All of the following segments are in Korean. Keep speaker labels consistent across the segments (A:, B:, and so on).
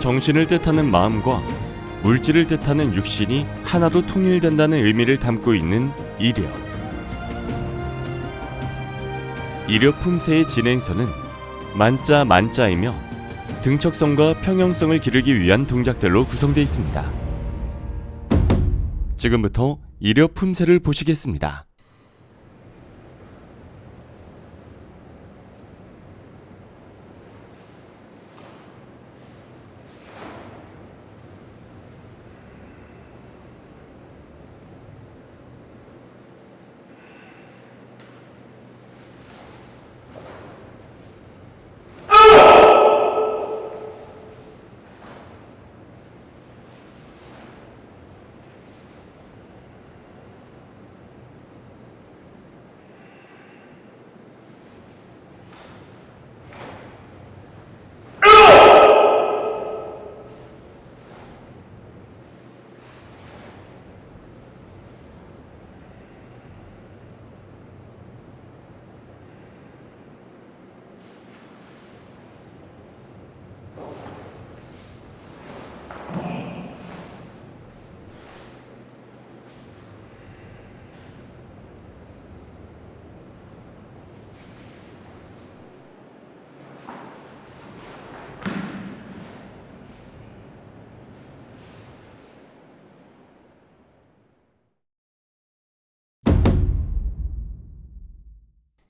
A: 정신을 뜻하는 마음과 물질을 뜻하는 육신이 하나로 통일된다는 의미를 담고 있는 이려. 이려 품새의 진행선은 만자 만자이며 등척성과 평형성을 기르기 위한 동작들로 구성되어 있습니다. 지금부터 이려 품새를 보시겠습니다.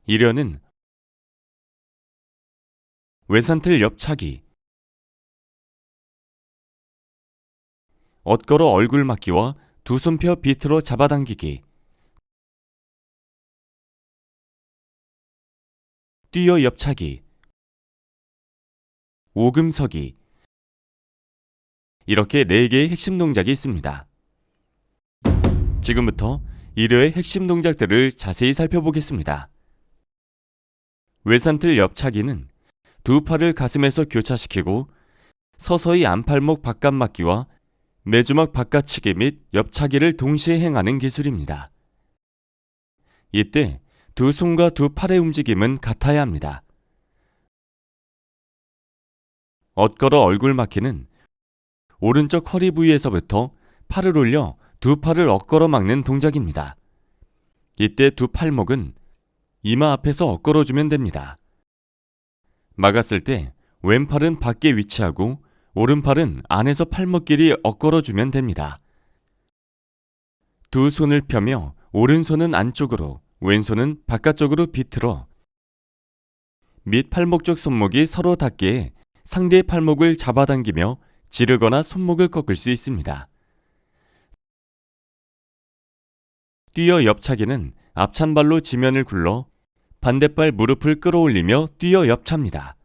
A: 이려는 외산틀 옆차기, 엇걸어 얼굴 맞기와 두 손 펴 비트로 잡아당기기, 뛰어 옆차기, 오금서기, 이렇게 4개의 핵심 동작이 있습니다. 지금부터 이려의 핵심 동작들을 자세히 살펴보겠습니다. 외산틀 옆차기는 두 팔을 가슴에서 교차시키고 서서히 안팔목 바깥맞기와 매주막 바깥치기 및 옆차기를 동시에 행하는 기술입니다. 이때 두 손과 두 팔의 움직임은 같아야 합니다. 엇걸어 얼굴 막기는 오른쪽 허리 부위에서부터 팔을 올려 두 팔을 엇걸어 막는 동작입니다. 이때 두 팔목은 이마 앞에서 엇걸어주면 됩니다. 막았을 때 왼팔은 밖에 위치하고 오른팔은 안에서 팔목끼리 엇걸어주면 됩니다. 두 손을 펴며 오른손은 안쪽으로, 왼손은 바깥쪽으로 비틀어 밑 팔목 쪽 손목이 서로 닿게 상대의 팔목을 잡아당기며 지르거나 손목을 꺾을 수 있습니다. 뛰어 옆차기는 앞찬발로 지면을 굴러 반대발 무릎을 끌어올리며 뛰어 옆차입니다.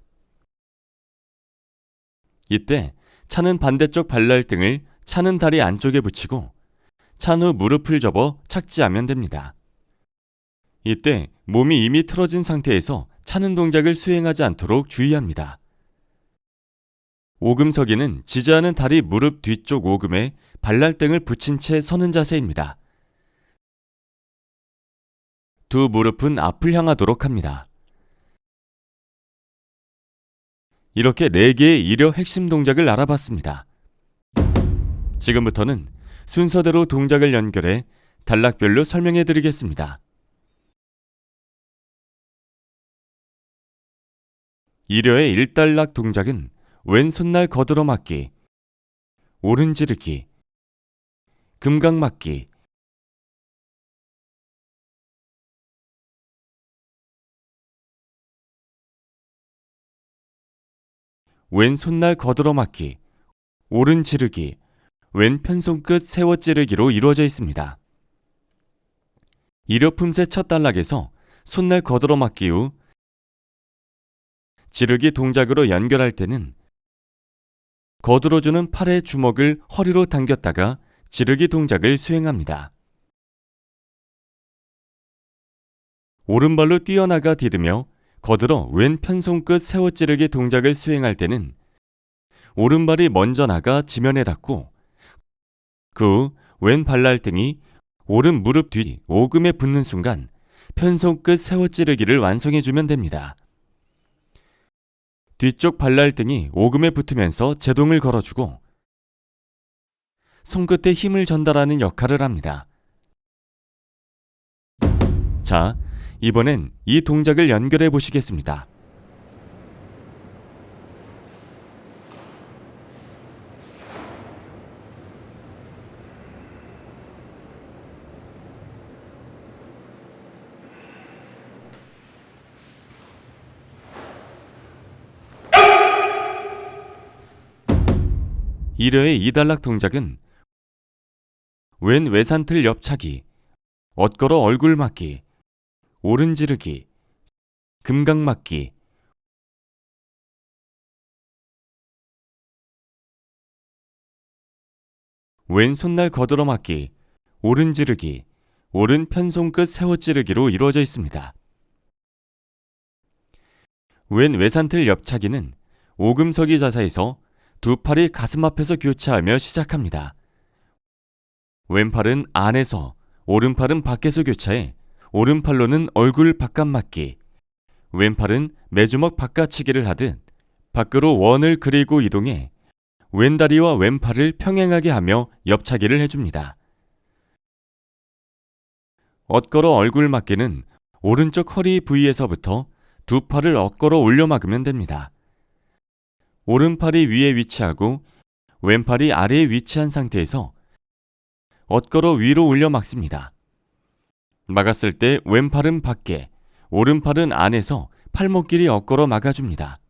A: 이때 차는 반대쪽 발날등을 차는 다리 안쪽에 붙이고 찬 후 무릎을 접어 착지하면 됩니다. 이때 몸이 이미 틀어진 상태에서 차는 동작을 수행하지 않도록 주의합니다. 오금서기는 지지하는 다리 무릎 뒤쪽 오금에 발날등을 붙인 채 서는 자세입니다. 두 무릎은 앞을 향하도록 합니다. 이렇게 4개의 이려 핵심 동작을 알아봤습니다. 지금부터는 순서대로 동작을 연결해 단락별로 설명해 드리겠습니다. 이려의 1단락 동작은 왼손날 거들어 맞기, 오른 지르기, 금각 맞기, 왼손날 거들어 맞기, 오른 지르기, 왼 편손끝 세워 찌르기로 이루어져 있습니다. 이려 품새 첫 단락에서 손날 거들어 맞기 후 지르기 동작으로 연결할 때는 거들어주는 팔의 주먹을 허리로 당겼다가 지르기 동작을 수행합니다. 오른발로 뛰어나가 디디며 거들어 왼 편손끝 세워 찌르기 동작을 수행할 때는 오른발이 먼저 나가 지면에 닿고 그 후 왼 발날등이 오른 무릎 뒤 오금에 붙는 순간 편손끝 세워 찌르기를 완성해주면 됩니다. 뒤쪽 발랄등이 오금에 붙으면서 제동을 걸어주고 손끝에 힘을 전달하는 역할을 합니다. 자, 이번엔 이 동작을 연결해 보시겠습니다. 이려의 이단락 동작은 왼 외산틀 옆차기, 엇걸어 얼굴 맞기, 오른 지르기, 금강 맞기, 왼 손날 거들어 맞기, 오른 지르기, 오른 편손끝 세워 찌르기로 이루어져 있습니다. 왼 외산틀 옆차기는 오금서기 자세에서 두 팔이 가슴 앞에서 교차하며 시작합니다. 왼팔은 안에서, 오른팔은 밖에서 교차해 오른팔로는 얼굴 바깥 맞기, 왼팔은 매주먹 바깥치기를 하듯 밖으로 원을 그리고 이동해 왼다리와 왼팔을 평행하게 하며 옆차기를 해줍니다. 엇걸어 얼굴 맞기는 오른쪽 허리 부위에서부터 두 팔을 엇걸어 올려 막으면 됩니다. 오른팔이 위에 위치하고 왼팔이 아래에 위치한 상태에서 엇걸어 위로 올려 막습니다. 막았을 때 왼팔은 밖에, 오른팔은 안에서 팔목끼리 엇걸어 막아줍니다.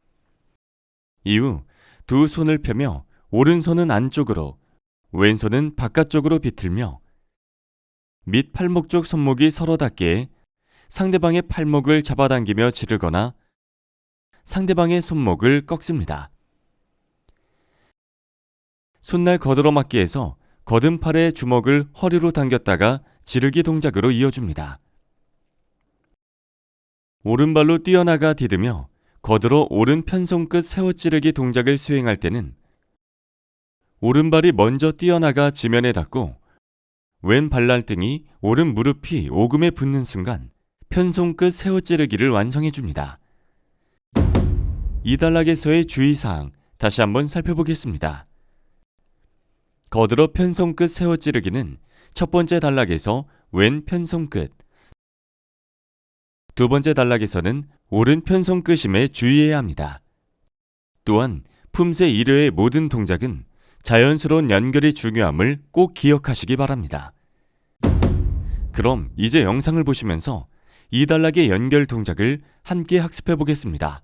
A: 이후 두 손을 펴며 오른손은 안쪽으로, 왼손은 바깥쪽으로 비틀며 밑 팔목 쪽 손목이 서로 닿게 상대방의 팔목을 잡아당기며 지르거나 상대방의 손목을 꺾습니다. 손날 거들어 맞기에서 거든 팔의 주먹을 허리로 당겼다가 지르기 동작으로 이어줍니다. 오른발로 뛰어나가 디디며 거들어 오른 편손끝 세워 찌르기 동작을 수행할 때는 오른발이 먼저 뛰어나가 지면에 닿고 왼 발랄등이 오른 무릎이 오금에 붙는 순간 편손끝 세워 찌르기를 완성해줍니다. 이단락에서의 주의사항 다시 한번 살펴보겠습니다. 거들어 편손끝 세워 찌르기는 첫 번째 단락에서 왼 편손끝, 두 번째 단락에서는 오른 편손끝임에 주의해야 합니다. 또한 품새 이려의 모든 동작은 자연스러운 연결이 중요함을 꼭 기억하시기 바랍니다. 그럼 이제 영상을 보시면서 이 단락의 연결 동작을 함께 학습해 보겠습니다.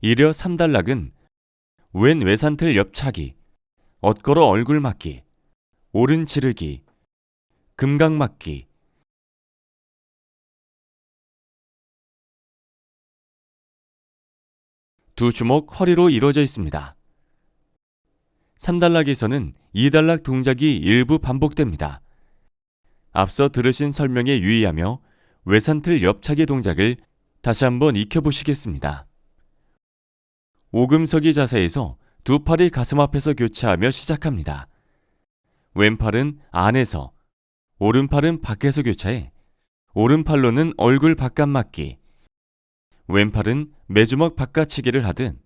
A: 이려 3단락은 왼 외산틀 옆차기, 엇걸어 얼굴 맞기, 오른 지르기, 금강 맞기, 두 주먹 허리로 이루어져 있습니다. 3단락에서는 2단락 동작이 일부 반복됩니다. 앞서 들으신 설명에 유의하며 외산틀 옆차기 동작을 다시 한번 익혀보시겠습니다. 오금서기 자세에서 두 팔이 가슴 앞에서 교차하며 시작합니다. 왼팔은 안에서, 오른팔은 밖에서 교차해 오른팔로는 얼굴 바깥 맞기, 왼팔은 매주먹 바깥치기를 하듯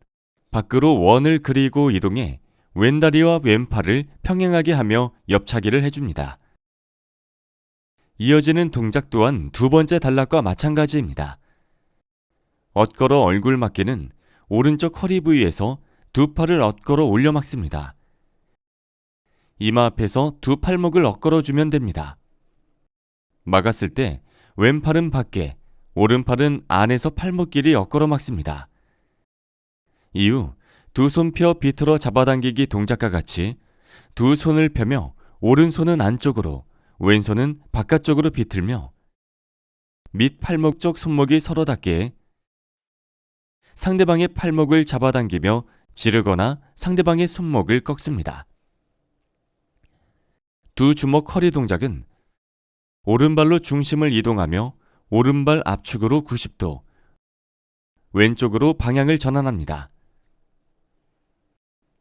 A: 밖으로 원을 그리고 이동해 왼다리와 왼팔을 평행하게 하며 옆차기를 해줍니다. 이어지는 동작 또한 두 번째 단락과 마찬가지입니다. 엇걸어 얼굴 맞기는 오른쪽 허리 부위에서 두 팔을 엇걸어 올려 막습니다. 이마 앞에서 두 팔목을 엇걸어 주면 됩니다. 막았을 때 왼팔은 밖에, 오른팔은 안에서 팔목끼리 엇걸어 막습니다. 이후 두 손 펴 비틀어 잡아당기기 동작과 같이 두 손을 펴며 오른손은 안쪽으로, 왼손은 바깥쪽으로 비틀며 밑 팔목 쪽 손목이 서로 닿게 상대방의 팔목을 잡아당기며 지르거나 상대방의 손목을 꺾습니다. 두 주먹 허리 동작은 오른발로 중심을 이동하며 오른발 압축으로 90도, 왼쪽으로 방향을 전환합니다.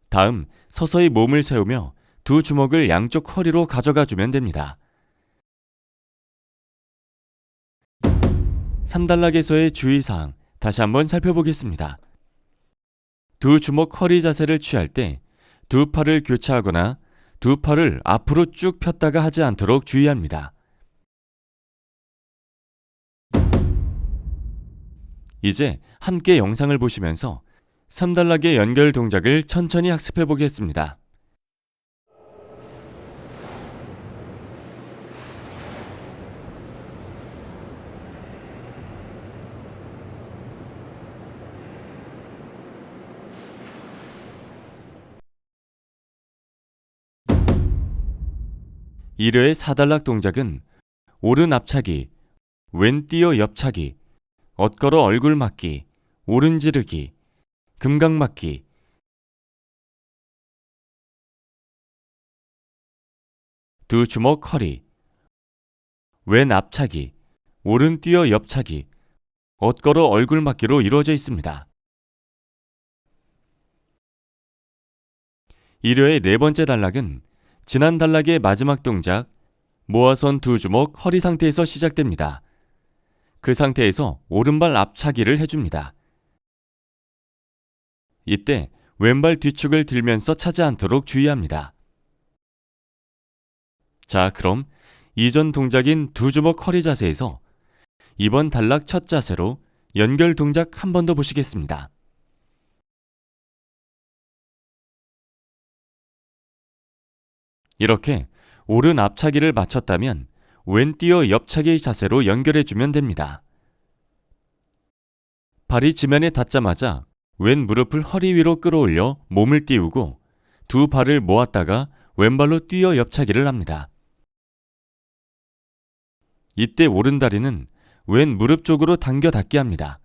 A: 다음 서서히 몸을 세우며 두 주먹을 양쪽 허리로 가져가 주면 됩니다. 3단락에서의 주의사항 다시 한번 살펴보겠습니다. 두 주먹 허리 자세를 취할 때 두 팔을 교차하거나 두 팔을 앞으로 쭉 폈다가 하지 않도록 주의합니다. 이제 함께 영상을 보시면서 3단락의 연결 동작을 천천히 학습해 보겠습니다. 일회의 4단락 동작은 오른 앞차기, 왼 뛰어 옆차기, 엇걸어 얼굴 맞기, 오른 지르기, 금강 맞기, 두 주먹 허리, 왼 앞차기, 오른 뛰어 옆차기, 엇걸어 얼굴 맞기로 이루어져 있습니다. 1회의 네 번째 단락은 지난 단락의 마지막 동작 모아선 두 주먹 허리 상태에서 시작됩니다. 그 상태에서 오른발 앞차기를 해줍니다. 이때 왼발 뒤축을 들면서 차지 않도록 주의합니다. 자, 그럼 이전 동작인 두 주먹 허리 자세에서 이번 단락 첫 자세로 연결 동작 한 번 더 보시겠습니다. 이렇게 오른 앞차기를 마쳤다면 왼 뛰어 옆차기 자세로 연결해주면 됩니다. 발이 지면에 닿자마자 왼 무릎을 허리 위로 끌어올려 몸을 띄우고 두 발을 모았다가 왼발로 뛰어 옆차기를 합니다. 이때 오른 다리는 왼 무릎 쪽으로 당겨 닿게 합니다.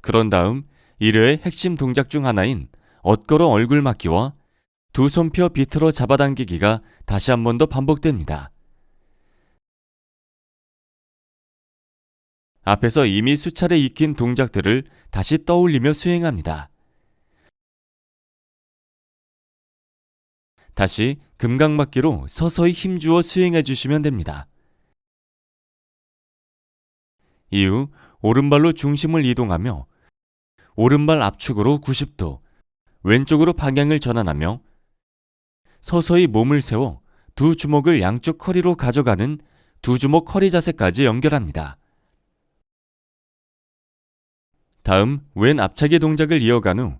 A: 그런 다음 1회의 핵심 동작 중 하나인 엇걸어 얼굴 맞기와 두 손 펴 비틀어 잡아당기기가 다시 한 번 더 반복됩니다. 앞에서 이미 수차례 익힌 동작들을 다시 떠올리며 수행합니다. 다시 금강맞기로 서서히 힘주어 수행해 주시면 됩니다. 이후 오른발로 중심을 이동하며 오른발 압축으로 90도, 왼쪽으로 방향을 전환하며 서서히 몸을 세워 두 주먹을 양쪽 허리로 가져가는 두 주먹 허리 자세까지 연결합니다. 다음 왼 앞차기 동작을 이어간 후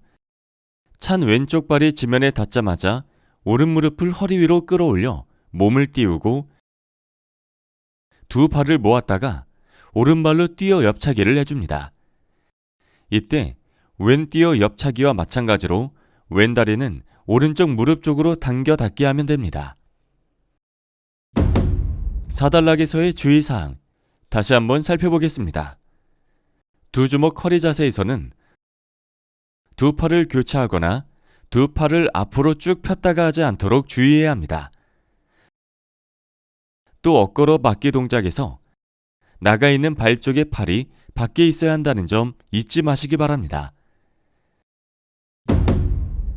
A: 찬 왼쪽 발이 지면에 닿자마자 오른 무릎을 허리 위로 끌어올려 몸을 띄우고 두 발을 모았다가 오른발로 뛰어 옆차기를 해줍니다. 이때 왼 뛰어 옆차기와 마찬가지로 왼 다리는 오른쪽 무릎 쪽으로 당겨 닿게 하면 됩니다. 4단락에서의 주의사항 다시 한번 살펴보겠습니다. 두 주먹 허리 자세에서는 두 팔을 교차하거나 두 팔을 앞으로 쭉 폈다가 하지 않도록 주의해야 합니다. 또 엇걸어 맞기 동작에서 나가 있는 발 쪽의 팔이 밖에 있어야 한다는 점 잊지 마시기 바랍니다.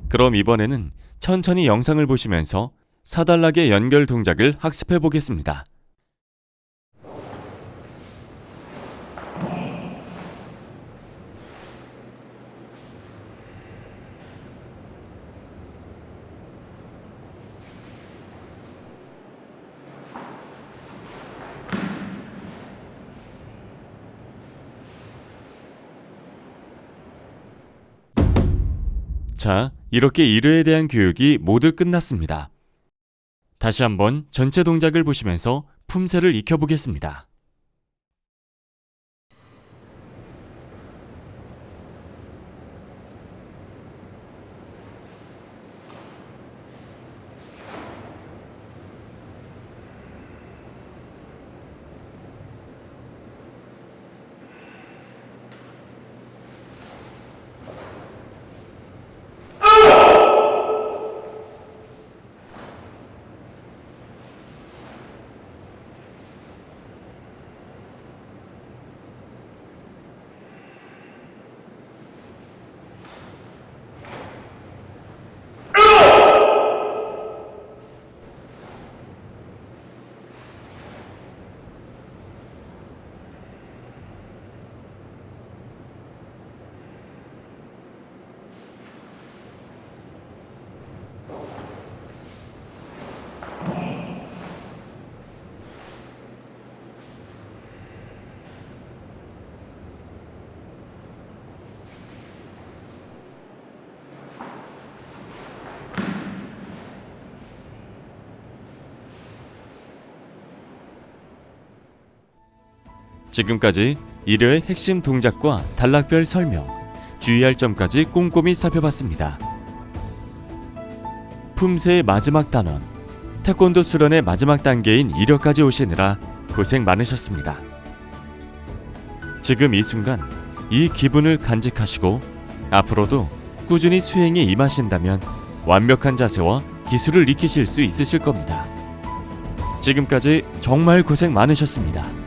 A: 그럼 이번에는 천천히 영상을 보시면서 4단락의 연결 동작을 학습해 보겠습니다. 자, 이렇게 1회에 대한 교육이 모두 끝났습니다. 다시 한번 전체 동작을 보시면서 품새를 익혀보겠습니다. 지금까지 1회의 핵심 동작과 단락별 설명, 주의할 점까지 꼼꼼히 살펴봤습니다. 품새의 마지막 단원, 태권도 수련의 마지막 단계인 1회까지 오시느라 고생 많으셨습니다. 지금 이 순간 이 기분을 간직하시고 앞으로도 꾸준히 수행에 임하신다면 완벽한 자세와 기술을 익히실 수 있으실 겁니다. 지금까지 정말 고생 많으셨습니다.